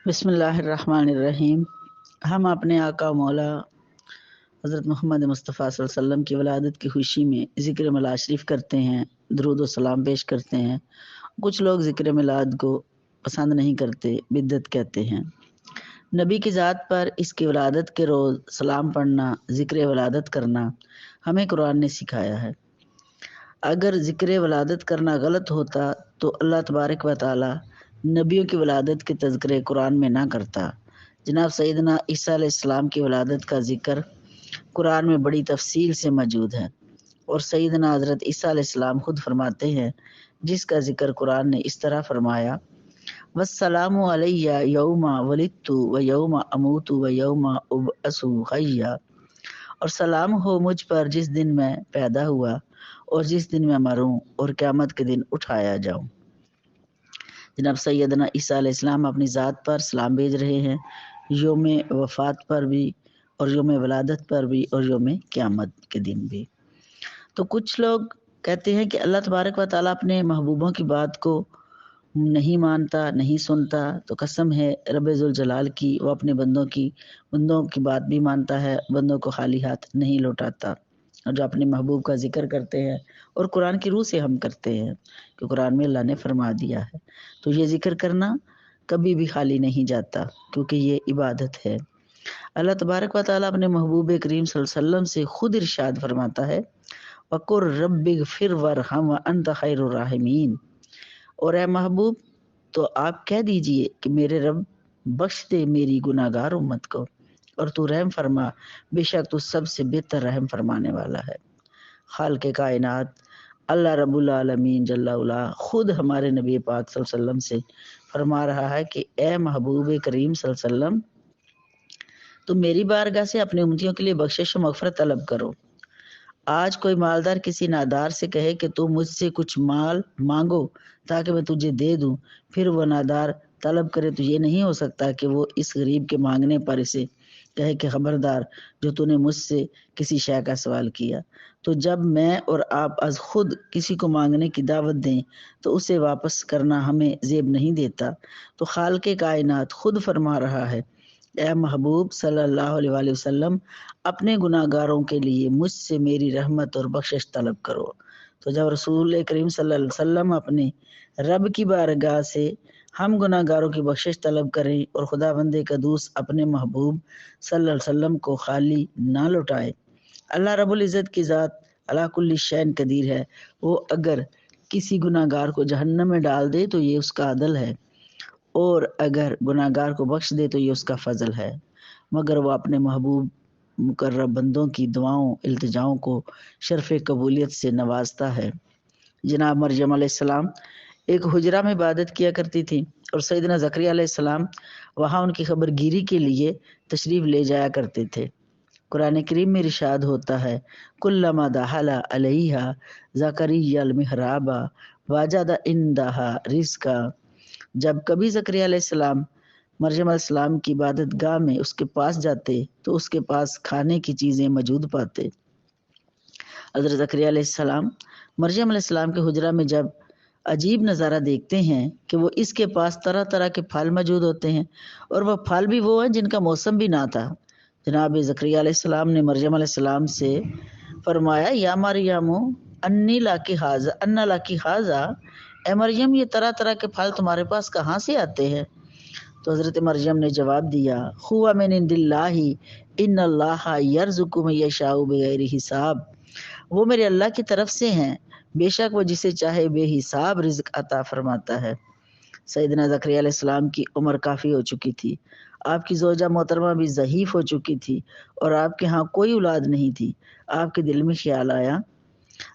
بسم اللہ الرحمن الرحیم۔ ہم اپنے آقا مولا حضرت محمد مصطفیٰ صلی اللہ علیہ وسلم کی ولادت کی خوشی میں ذکر میلاد شریف کرتے ہیں، درود و سلام پیش کرتے ہیں۔ کچھ لوگ ذکر میلاد کو پسند نہیں کرتے، بدعت کہتے ہیں۔ نبی کی ذات پر اس کی ولادت کے روز سلام پڑھنا، ذکر ولادت کرنا ہمیں قرآن نے سکھایا ہے۔ اگر ذکر ولادت کرنا غلط ہوتا تو اللہ تبارک و تعالی نبیوں کی ولادت کے تذکرے قرآن میں نہ کرتا۔ جناب سیدنا عیسیٰ علیہ السلام کی ولادت کا ذکر قرآن میں بڑی تفصیل سے موجود ہے، اور سیدنا حضرت عیسیٰ علیہ السلام خود فرماتے ہیں، جس کا ذکر قرآن نے اس طرح فرمایا: وَالسَّلَامُ عَلَيَّ يَوْمَ وُلِدتُّ وَيَوْمَ أَمُوتُ وَيَوْمَ أُبْعَثُ حَيًّا، اور سلام ہو مجھ پر جس دن میں پیدا ہوا اور جس دن میں مروں اور قیامت کے دن اٹھایا جاؤں۔ جناب سیدنا عیسیٰ علیہ السلام اپنی ذات پر سلام بھیج رہے ہیں، یوم وفات پر بھی اور یوم ولادت پر بھی اور یوم قیامت کے دن بھی۔ تو کچھ لوگ کہتے ہیں کہ اللہ تبارک و تعالیٰ اپنے محبوبوں کی بات کو نہیں مانتا، نہیں سنتا، تو قسم ہے رب ذوالجلال کی، وہ اپنے بندوں کی بات بھی مانتا ہے، بندوں کو خالی ہاتھ نہیں لوٹاتا۔ اور جو اپنے محبوب کا ذکر کرتے ہیں اور قرآن کی روح سے ہم کرتے ہیں کہ قرآن میں اللہ نے فرما دیا ہے، تو یہ ذکر کرنا کبھی بھی خالی نہیں جاتا، کیونکہ یہ عبادت ہے۔ اللہ تبارک و تعالیٰ اپنے محبوب کریم صلی اللہ علیہ وسلم سے خود ارشاد فرماتا ہے: وَقُلْ رَبِّ اغْفِرْ وَارْحَمْ وَأَنْتَ خَيْرُ الرَّاحِمِينَ، اور اے محبوب تو آپ کہہ دیجئے کہ میرے رب بخش دے میری گناہ گار امت کو، اور تو رحم فرما، بے شک تو سب سے بہتر رحم فرمانے والا ہے۔ خالق کائنات اللہ رب العالمین جل علا خود ہمارے نبی پاک صلی اللہ علیہ وسلم سے فرما رہا ہے کہ اے محبوب کریم صلی اللہ علیہ وسلم، تم میری بارگاہ سے اپنے امتیوں کے لیے بخشش و مغفرت طلب کرو۔ آج کوئی مالدار کسی نادار سے کہے کہ تم مجھ سے کچھ مال مانگو تاکہ میں تجھے دے دوں، پھر وہ نادار طلب کرے تو یہ نہیں ہو سکتا کہ وہ اس غریب کے مانگنے پر اسے کہے کہ خبردار جو تو نے مجھ سے کسی شے کا سوال کیا۔ تو جب میں اور آپ از خود کسی کو مانگنے کی دعوت دیں تو اسے واپس کرنا ہمیں زیب نہیں دیتا، تو خالق کائنات خود فرما رہا ہے: اے محبوب صلی اللہ علیہ وآلہ وسلم، اپنے گناہ گاروں کے لیے مجھ سے میری رحمت اور بخشش طلب کرو۔ تو جب رسول کریم صلی اللہ علیہ وسلم اپنے رب کی بارگاہ سے ہم گناہ گاروں کی بخشش طلب کریں اور خدا بندے قدوس اپنے محبوب صلی اللہ علیہ وسلم کو خالی نہ لوٹائے۔ اللہ رب العزت کی ذات علی کل شیء قدیر ہے، وہ اگر کسی گناہ گار کو جہنم میں ڈال دے تو یہ اس کا عدل ہے، اور اگر گناہ گار کو بخش دے تو یہ اس کا فضل ہے، مگر وہ اپنے محبوب مقرب بندوں کی دعاؤں التجاؤں کو شرف قبولیت سے نوازتا ہے۔ جناب مریم علیہ السلام ایک حجرہ میں عبادت کیا کرتی تھی، اور سیدنا زکریا علیہ السلام وہاں ان کی خبر گیری کے لیے تشریف لے جایا کرتے تھے۔ قرآن کریم میں ارشاد ہوتا ہے: کلما دخل علیہا زکریا المحراب وجد عندہا رزقا، جب کبھی زکریا علیہ السلام مریم علیہ السلام کی عبادت گاہ میں اس کے پاس جاتے تو اس کے پاس کھانے کی چیزیں موجود پاتے۔ حضرت زکریا علیہ السلام مریم علیہ السلام کے حجرہ میں جب عجیب نظارہ دیکھتے ہیں کہ وہ اس کے پاس طرح طرح کے پھل موجود ہوتے ہیں، اور وہ پھل بھی وہ ہیں جن کا موسم بھی نہ تھا۔ جناب زکریا علیہ السلام نے مریم علیہ السلام سے فرمایا: یا مریم انی لاکی حاذا انا لاکی حاذا، اے مریم یہ طرح طرح کے پھل تمہارے پاس کہاں سے آتے ہیں؟ تو حضرت مریم نے جواب دیا: ہوا من عند اللہ ان اللہ یرزق من یشاء بغیر حساب، وہ میرے اللہ کی طرف سے ہیں، بے شک وہ جسے چاہے بے حساب رزق عطا فرماتا ہے۔ سیدنا زکریا علیہ السلام کی عمر کافی ہو چکی تھی، آپ کی زوجہ محترمہ بھی ضعیف ہو چکی تھی، اور آپ کے ہاں کوئی اولاد نہیں تھی۔ آپ کے دل میں خیال آیا: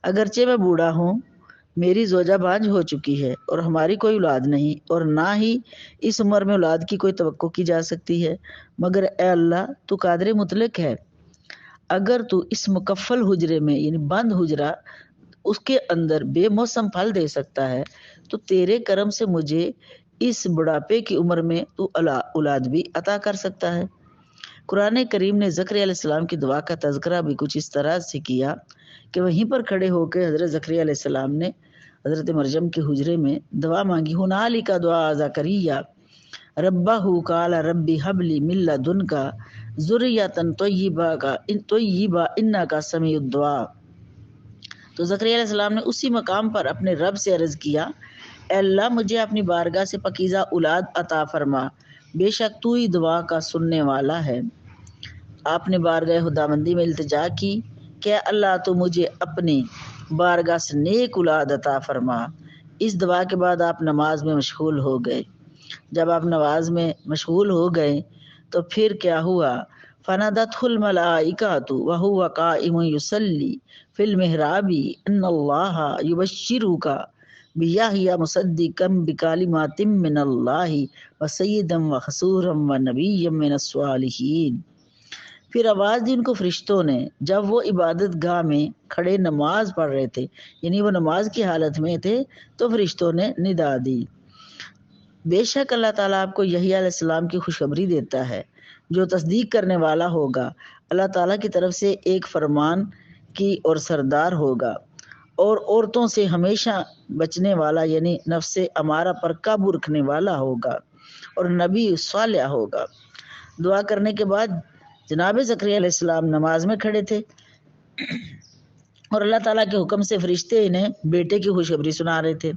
اگرچہ میں بوڑھا ہوں، میری زوجہ بانجھ ہو چکی ہے اور ہماری کوئی اولاد نہیں، اور نہ ہی اس عمر میں اولاد کی کوئی توقع کی جا سکتی ہے، مگر اے اللہ تو قادر مطلق ہے، اگر تو اس مکفل حجرے میں یعنی بند حجرہ اس کے اندر بے موسم پھل دے سکتا ہے تو تیرے کرم سے مجھے اس بڑھاپے کی عمر میں تو اولاد بھی عطا کر سکتا ہے۔ قرآن کریم نے زکریا علیہ السلام کی دعا کا تذکرہ بھی کچھ اس طرح سے کیا کہ وہیں پر کھڑے ہو کے حضرت زکریا علیہ السلام نے حضرت مریم کے حجرے میں دعا مانگی: ہنالک دعا زکریا، ربہ قال ربی حب لی من لدنک ذریۃ طیبہ انک سمیع الدعاء۔ تو زکریا علیہ السلام نے اسی مقام پر اپنے رب سے عرض کیا، اے اللہ مجھے اپنی بارگاہ سے پاکیزہ اولاد عطا فرما، بے شک تو ہی دعا کا سننے والا ہے۔ آپ نے بارگاہ خداوندی میں التجا کی کہ اللہ تو مجھے اپنے بارگاہ سے نیک اولاد عطا فرما۔ اس دعا کے بعد آپ نماز میں مشغول ہو گئے۔ جب آپ نماز میں مشغول ہو گئے تو پھر کیا ہوا؟ فنادته الملائکۃ وهو قائم یصلی فی المحراب ان اللہ یبشرک بیحییٰ مصدقا بکلمات من اللہ وسیدا وحصورا ونبیا من الصالحین۔ پھر آواز دی ان کو فرشتوں نے جب وہ عبادت گاہ میں کھڑے نماز پڑھ رہے تھے، یعنی وہ نماز کی حالت میں تھے، تو فرشتوں نے ندا دی، بے شک اللہ تعالیٰ آپ کو یحییٰ علیہ السلام کی خوشخبری دیتا ہے جو تصدیق کرنے والا ہوگا، اللہ تعالیٰ کی طرف سے ایک فرمان کی اور سردار ہوگا، اور عورتوں سے ہمیشہ بچنے والا یعنی نفس امارہ پر قابو رکھنے والا ہوگا، اور نبی صالح ہوگا۔ دعا کرنے کے بعد جناب زکریا علیہ السلام نماز میں کھڑے تھے اور اللہ تعالیٰ کے حکم سے فرشتے انہیں بیٹے کی خوشخبری سنا رہے تھے۔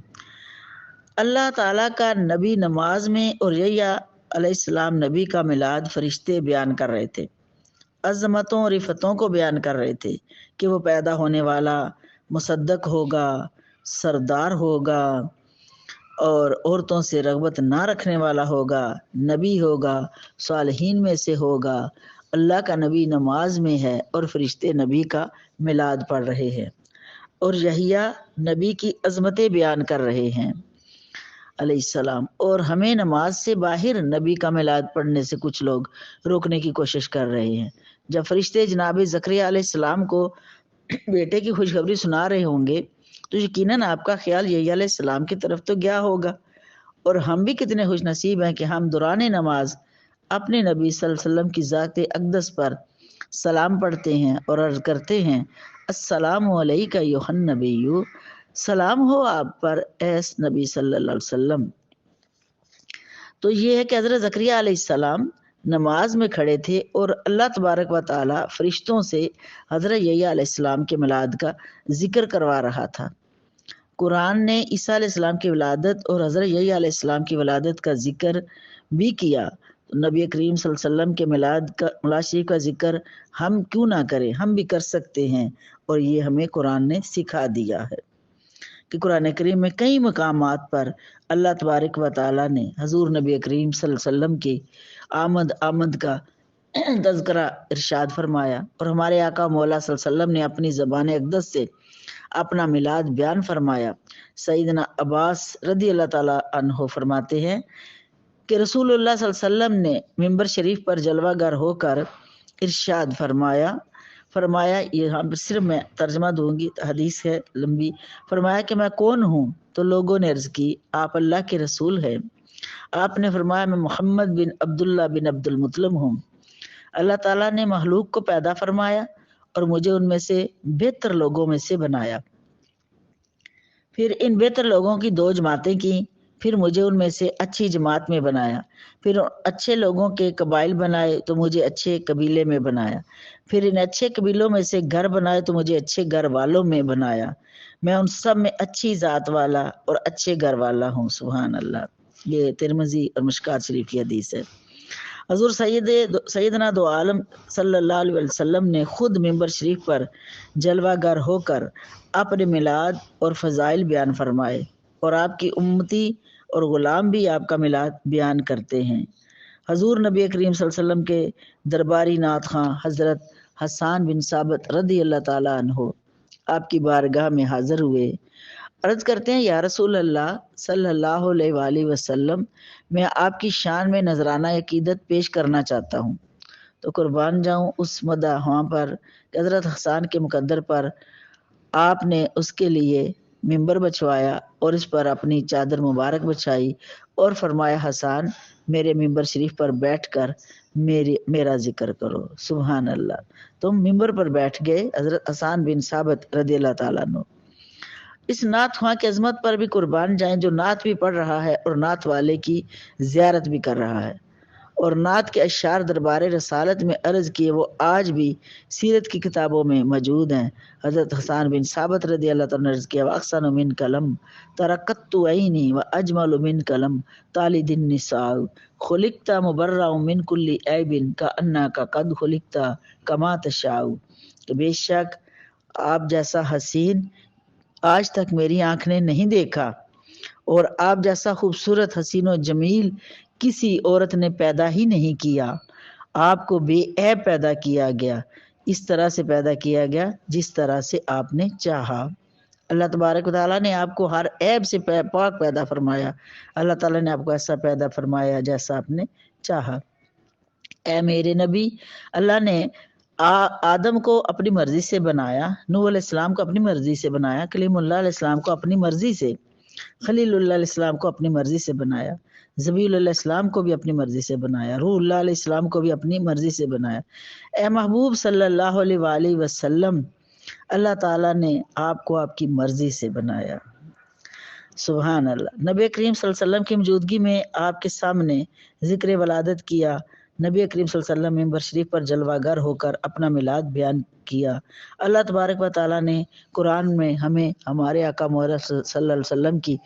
اللہ تعالیٰ کا نبی نماز میں اور یحییٰ علیہ السلام نبی کا میلاد فرشتے بیان کر رہے تھے، عظمتوں اور رفتوں کو بیان کر رہے تھے کہ وہ پیدا ہونے والا مصدق ہوگا، سردار ہوگا، اور عورتوں سے رغبت نہ رکھنے والا ہوگا، نبی ہوگا، صالحین میں سے ہوگا، اللہ کا نبی نماز میں ہے اور فرشتے نبی کا میلاد پڑھ رہے ہیں اور یحییٰ نبی کی عظمتیں بیان کر رہے ہیں علیہ السلام، اور ہمیں نماز سے باہر نبی کا میلاد پڑھنے سے کچھ لوگ روکنے کی کوشش کر رہے ہیں۔ جب فرشتے جناب زکریا علیہ السلام کو بیٹے کی خوشخبری سنا رہے ہوں گے تو یقیناً آپ کا خیال یحییٰ علیہ السلام کی طرف تو گیا ہوگا، اور ہم بھی کتنے خوش نصیب ہیں کہ ہم دوران نماز اپنے نبی صلی اللہ علیہ وسلم کی ذات اقدس پر سلام پڑھتے ہیں اور عرض کرتے ہیں، السلام علیک ایھا النبی، سلام ہو آپ پر اے نبی صلی اللہ علیہ وسلم۔ تو یہ ہے کہ حضرت زکریا علیہ السلام نماز میں کھڑے تھے اور اللہ تبارک و تعالیٰ فرشتوں سے حضرت یحییٰ علیہ السلام کے میلاد کا ذکر کروا رہا تھا۔ قرآن نے عیسیٰ علیہ السلام کی ولادت اور حضرت یحییٰ علیہ السلام کی ولادت کا ذکر بھی کیا، تو نبی کریم صلی اللہ علیہ وسلم کے میلاد شریف کا ذکر ہم کیوں نہ کریں، ہم بھی کر سکتے ہیں، اور یہ ہمیں قرآن نے سکھا دیا ہے کہ قرآن کریم میں کئی مقامات پر اللہ تبارک و تعالیٰ نے حضور نبی کریم صلی اللہ علیہ وسلم کی آمد کا تذکرہ ارشاد فرمایا، اور ہمارے آقا مولا صلی اللہ علیہ وسلم نے اپنی زبان اقدس سے اپنا میلاد بیان فرمایا۔ سیدنا عباس رضی اللہ تعالیٰ عنہ فرماتے ہیں کہ رسول اللہ صلی اللہ علیہ وسلم نے ممبر شریف پر جلوہ گر ہو کر ارشاد فرمایا، یہاں پر صرف میں ترجمہ دوں گی، حدیث ہے لمبی، فرمایا کہ میں کون ہوں؟ تو لوگوں نے عرض کی آپ اللہ کے رسول ہیں۔ آپ نے فرمایا میں محمد بن عبداللہ بن عبد المطلب ہوں۔ اللہ تعالیٰ نے مخلوق کو پیدا فرمایا اور مجھے ان میں سے بہتر لوگوں میں سے بنایا، پھر ان بہتر لوگوں کی دو جماعتیں کی، پھر مجھے ان میں سے اچھی جماعت میں بنایا، پھر اچھے لوگوں کے قبائل بنائے تو مجھے اچھے قبیلے میں بنایا، پھر ان اچھے قبیلوں میں سے گھر بنائے تو مجھے اچھے گھر والوں میں بنایا، میں ان سب میں اچھی ذات والا اور اچھے گھر والا ہوں۔ سبحان اللہ۔ یہ ترمذی اور مشکات شریف کی حدیث ہے۔ حضور سیدنا دو عالم صلی اللہ علیہ وسلم نے خود ممبر شریف پر جلوہ گر ہو کر اپنے میلاد اور فضائل بیان فرمائے، اور آپ کی امتی اور غلام بھی آپ کا میلاد بیان کرتے ہیں۔ حضور نبی کریم صلی اللہ علیہ وسلم کے درباری نعت خواں حضرت حسان بن ثابت رضی اللہ تعالیٰ عنہ آپ کی بارگاہ میں حاضر ہوئے، عرض کرتے ہیں یا رسول اللہ صلی اللہ علیہ وآلہ وسلم، میں آپ کی شان میں نذرانہ عقیدت پیش کرنا چاہتا ہوں۔ تو قربان جاؤں اس مداحوں پر کہ حضرت حسان کے مقدر پر آپ نے اس کے لیے ممبر بچھوایا اور اس پر اپنی چادر مبارک بچھائی اور فرمایا حسان میرے ممبر شریف پر بیٹھ کر میرا ذکر کرو۔ سبحان اللہ۔ تم ممبر پر بیٹھ گئے حضرت حسان بن ثابت رضی اللہ تعالیٰ عنہ۔ اس نعت خواں کی عظمت پر بھی قربان جائیں جو نعت بھی پڑھ رہا ہے اور نعت والے کی زیارت بھی کر رہا ہے، اور نعت کے اشعار دربار رسالت میں عرض کیے وہ آج بھی سیرت کی کتابوں میں موجود ہیں۔ حضرت حسان بن ثابت رضی اللہ تعالیٰ نے عرض کیا وَأَحْسَنُ مِنْ قلم ترکت عینی وَأَجْمَلُ مِنْ قلم طالد النساء خلقت مبرأ من کل عیب کأنک قد خلقت کما تشاء، کہ بے شک آپ جیسا حسین آج تک میری آنکھ نے نہیں دیکھا، اور آپ جیسا خوبصورت حسین و جمیل کسی عورت نے پیدا ہی نہیں کیا۔ آپ کو بے عیب پیدا کیا گیا، اس طرح سے پیدا کیا گیا جس طرح سے آپ نے چاہا۔ اللہ تبارک و تعالیٰ نے آپ کو ہر عیب سے پاک پیدا فرمایا۔ اللہ تعالیٰ نے آپ کو ایسا پیدا فرمایا جیسا آپ نے چاہا۔ اے میرے نبی، اللہ نے آدم کو اپنی مرضی سے بنایا، نوح علیہ السلام کو اپنی مرضی سے بنایا، کلیم اللہ علیہ السلام کو اپنی مرضی سے، خلیل اللہ علیہ السلام کو اپنی مرضی سے بنایا، زبیل اللہ السلام کو بھی اپنی مرضی سے بنایا، روح اللہ علیہ السلام کو بھی اپنی مرضی سے بنایا۔ اے محبوب صلی اللہ علیہ وآلہ وسلم، اللہ تعالیٰ نے آپ کو آپ کی مرضی سے بنایا۔ سبحان اللہ۔ نبی کریم صلی اللہ علیہ وسلم کی موجودگی میں آپ کے سامنے ذکر ولادت کیا۔ نبی کریم صلی اللہ علیہ وسلم ممبر شریف پر جلوہ گر ہو کر اپنا میلاد بیان کیا۔ اللہ تبارک و تعالیٰ نے قرآن میں ہمیں ہمارے آقا محمد صلی اللہ علیہ وسلم کی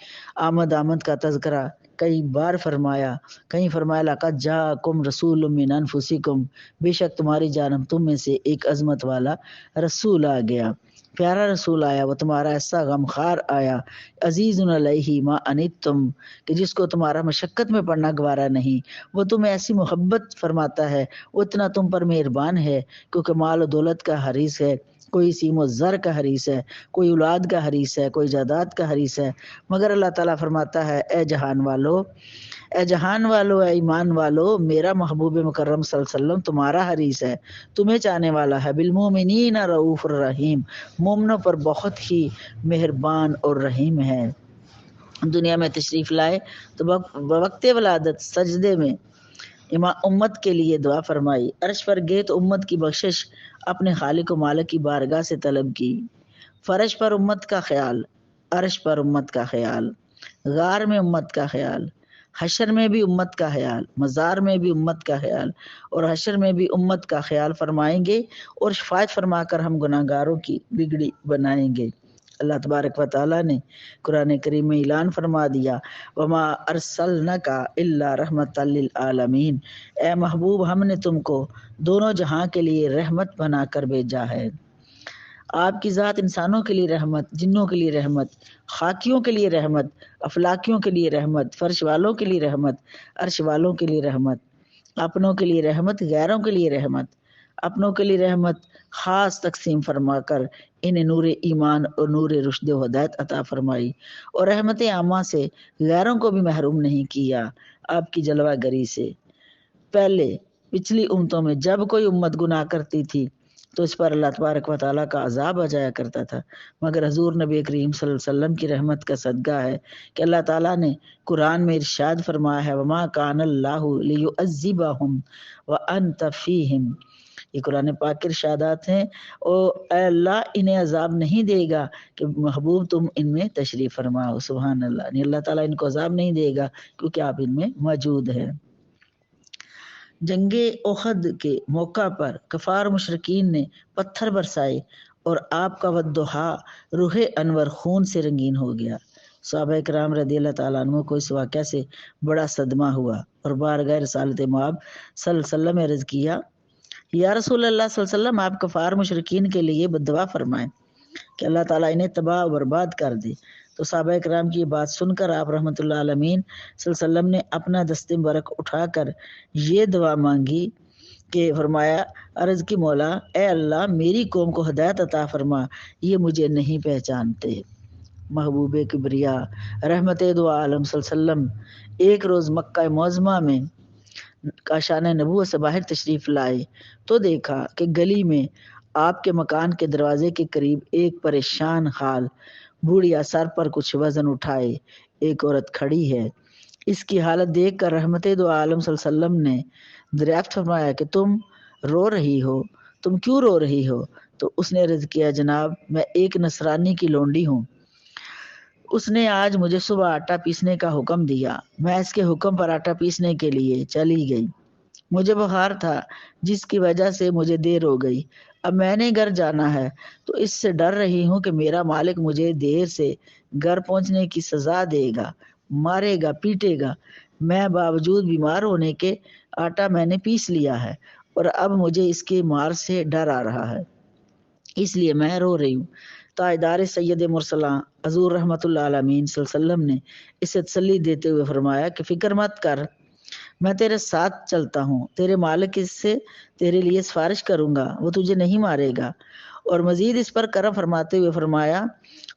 آمد کا تذکرہ کئی بار فرمایا۔ کہیں فرمایا لقد جاءکم رسول من انفسکم، بے شک تمہاری جانب تم میں سے ایک عظمت والا رسول آ گیا، پیارا رسول آیا، وہ تمہارا ایسا غمخوار آیا، عزیز علیہ ما انتم، کہ جس کو تمہارا مشقت میں پڑنا گوارا نہیں، وہ تمہیں ایسی محبت فرماتا ہے، وہ اتنا تم پر مہربان ہے، کیونکہ مال و دولت کا حریص ہے، کوئی سیم و زر کا حریص ہے، کوئی اولاد کا حریص ہے، کوئی جائیداد کا حریص ہے، مگر اللہ تعالیٰ فرماتا ہے اے جہان والو، اے جہان والو، اے ایمان والو، میرا محبوب مکرم صلی اللہ علیہ وسلم تمہارا حریص ہے، تمہیں چاہنے والا ہے، بالمومنین رؤوف الرحیم، مومنوں پر بہت ہی مہربان اور رحیم ہے۔ دنیا میں تشریف لائے تو وقت ولادت سجدے میں امت کے لیے دعا فرمائی، عرش پر گئے تو امت کی بخشش اپنے خالق و مالک کی بارگاہ سے طلب کی، فرش پر امت کا خیال، عرش پر امت کا خیال، غار میں امت کا خیال، حشر میں بھی امت کا خیال، مزار میں بھی امت کا خیال، اور حشر میں بھی امت کا خیال فرمائیں گے، اور شفاعت فرما کر ہم گناہ گاروں کی بگڑی بنائیں گے۔ اللہ تبارک و تعالیٰ نے قرآن کریم میں اعلان فرما دیا وما ارسلناک الا رحمۃ للعالمین، اے محبوب ہم نے تم کو دونوں جہاں کے لیے رحمت بنا کر بھیجا ہے۔ آپ کی ذات انسانوں کے لیے رحمت، جنوں کے لیے رحمت، خاکیوں کے لیے رحمت، افلاکیوں کے لیے رحمت، فرش والوں کے لیے رحمت، عرش والوں کے لیے رحمت، اپنوں کے لیے رحمت، غیروں کے لیے رحمت، اپنوں کے لیے رحمت خاص تقسیم فرما کر انہیں نور ایمان اور نور رشد و ہدایت عطا فرمائی، اور رحمت عامہ سے غیروں کو بھی محروم نہیں کیا آپ کی جلوہ گری سے۔ پہلے پچھلی امتوں میں جب کوئی امت گناہ کرتی تھی تو اس پر اللہ تبارک و تعالیٰ کا عذاب آ جایا کرتا تھا، مگر حضور نبی کریم صلی اللہ علیہ وسلم کی رحمت کا صدقہ ہے کہ اللہ تعالیٰ نے قرآن میں ارشاد فرمایا ہے وما کان اللہ لیعذبہم وانت فیہم، یہ قرآن پاک کے ارشادات ہیں، اور اے اللہ انہیں عذاب نہیں دے گا کہ محبوب تم ان میں تشریف فرماؤ۔ سبحان اللہ، یعنی اللہ تعالیٰ ان کو عذاب نہیں دے گا کیونکہ آپ ان میں موجود ہیں۔ جنگ احد کے موقع پر کفار مشرکین نے پتھر برسائے اور آپ کا والضحیٰ روح انور خون سے رنگین ہو گیا۔ صحابہ کرام رضی اللہ تعالیٰ عنہ کو اس واقعہ سے بڑا صدمہ ہوا اور بارگاہ رسالت مآب صلی اللہ علیہ وسلم نے عرض کیا یا رسول اللہ صلی اللہ علیہ وسلم، آپ کفار مشرکین کے لیے بددعا فرمائیں کہ اللہ تعالیٰ انہیں تباہ و برباد کر دے۔ تو صحابہ کرام کی یہ بات سن کر آپ رحمۃ اللہ علیہ صلی اللہ علیہ وسلم نے اپنا دست مبارک اٹھا کر یہ دعا مانگی کہ فرمایا عرض کی مولا، اے اللہ میری قوم کو ہدایت عطا فرما، یہ مجھے نہیں پہچانتے۔ محبوب کبریا رحمت دو عالم صلی اللہ علیہ وسلم ایک روز مکہ معظمہ میں کاشان نبوت سے باہر تشریف لائے تو دیکھا کہ گلی میں آپ کے مکان کے دروازے کے قریب ایک پریشان حال بوڑھیا سر پر کچھ وزن اٹھائے ایک عورت کھڑی ہے۔ اس کی حالت دیکھ کر رحمت دو عالم صلی اللہ علیہ وسلم نے دریافت فرمایا کہ تم رو رہی ہو، تم کیوں رو رہی ہو؟ تو اس نے عرض کیا جناب میں ایک نصرانی کی لونڈی ہوں، اس نے آج مجھے صبح آٹا پیسنے کا حکم دیا، میں اس کے حکم پر آٹا پیسنے کے لیے چلی گئی۔ مجھے بخار تھا جس کی وجہ سے مجھے دیر ہو گئی۔ اب میں نے گھر جانا ہے تو اس سے ڈر رہی ہوں کہ میرا مالک مجھے دیر سے گھر پہنچنے کی سزا دے گا، مارے گا، پیٹے گا۔ میں باوجود بیمار ہونے کے آٹا میں نے پیس لیا ہے اور اب مجھے اس کے مار سے ڈر آ رہا ہے، اس لیے میں رو رہی ہوں۔ تاجدار سید مرسلاں حضور رحمت اللہ علیہ صلی اللہ علیہ وسلم نے اسے تسلی دیتے ہوئے فرمایا کہ فکر مت کر، میں تیرے ساتھ چلتا ہوں، تیرے مالک اس سے تیرے لیے سفارش کروں گا، وہ تجھے نہیں مارے گا۔ اور مزید اس پر کرم فرماتے ہوئے فرمایا،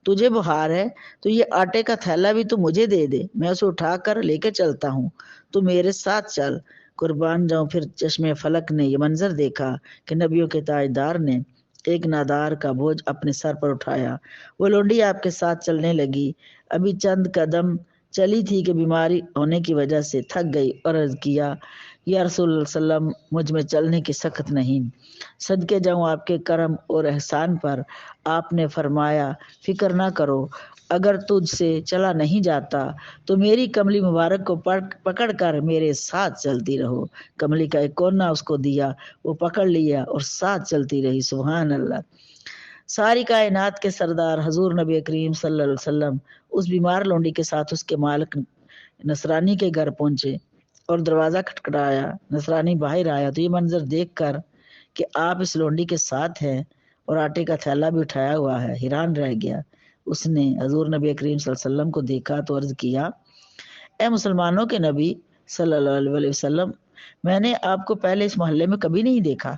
تجھے بخار ہے تو یہ آٹے کا تھیلا بھی تو مجھے دے دے، میں اسے اٹھا کر لے کے چلتا ہوں، تو میرے ساتھ چل۔ قربان جاؤں، پھر چشمے فلک نے یہ منظر دیکھا کہ نبیوں کے تاجدار نے ایک نادار کا بوجھ اپنے سر پر اٹھایا۔ وہ لونڈی آپ کے ساتھ چلنے لگی، ابھی چند قدم چلی تھی کہ بیماری ہونے کی وجہ سے تھک گئی اور عرض کیا، یا رسول اللہ صلی اللہ علیہ وسلم، مجھ میں چلنے کی سخت نہیں، صدقے جاؤں آپ کے کرم اور احسان پر۔ آپ نے فرمایا، فکر نہ کرو، اگر تجھ سے چلا نہیں جاتا تو میری کملی مبارک کو پکڑ کر میرے ساتھ چلتی رہو۔ کملی کا ایک کونا اس کو دیا، وہ پکڑ لیا اور ساتھ چلتی رہی۔ سبحان اللہ۔ ساری کائنات کے سردار حضور نبی کریم صلی اللہ علیہ وسلم اس بیمار لونڈی کے ساتھ اس کے مالک نصرانی کے گھر پہنچے اور دروازہ کھٹکھٹایا۔ نصرانی باہر آیا تو یہ منظر دیکھ کر کہ آپ اس لونڈی کے ساتھ ہیں اور آٹے کا تھیلا بھی اٹھایا ہوا ہے، حیران رہ گیا۔ اس نے حضور نبی کریم صلی اللہ علیہ وسلم کو دیکھا تو عرض کیا، اے مسلمانوں کے نبی صلی اللہ علیہ وسلم، میں نے آپ کو پہلے اس محلے میں کبھی نہیں دیکھا،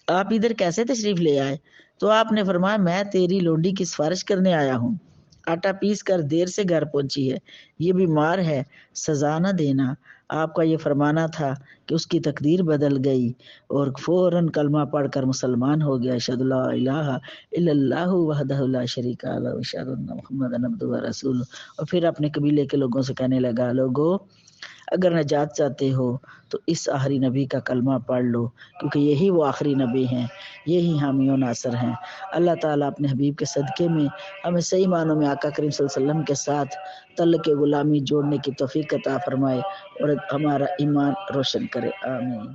آپ ادھر کیسے تشریف لے آئے؟ تو آپ نے فرمایا، میں تیری لونڈی کی سفارش کرنے آیا ہوں، آٹا پیس کر دیر سے گھر پہنچی ہے، یہ بیمار ہے، سزا نہ دینا۔ آپ کا یہ فرمانا تھا کہ اس کی تقدیر بدل گئی اور فوراً کلمہ پڑھ کر مسلمان ہو گیا، اشہد لا الہ الا اللہ وحدہ لا شریک لہ واشہد ان محمدًا عبدہ ورسولہ۔ اور پھر اپنے قبیلے کے لوگوں سے کہنے لگا، لوگو اگر نجات چاہتے ہو تو اس آخری نبی کا کلمہ پڑھ لو، کیونکہ یہی وہ آخری نبی ہیں، یہی حامی و ناصر ہیں۔ اللہ تعالیٰ اپنے حبیب کے صدقے میں ہمیں صحیح معنوں میں آقا کریم صلی اللہ علیہ وسلم کے ساتھ تعلق غلامی جوڑنے کی توفیق عطا فرمائے اور ہمارا ایمان روشن کرے، آمین۔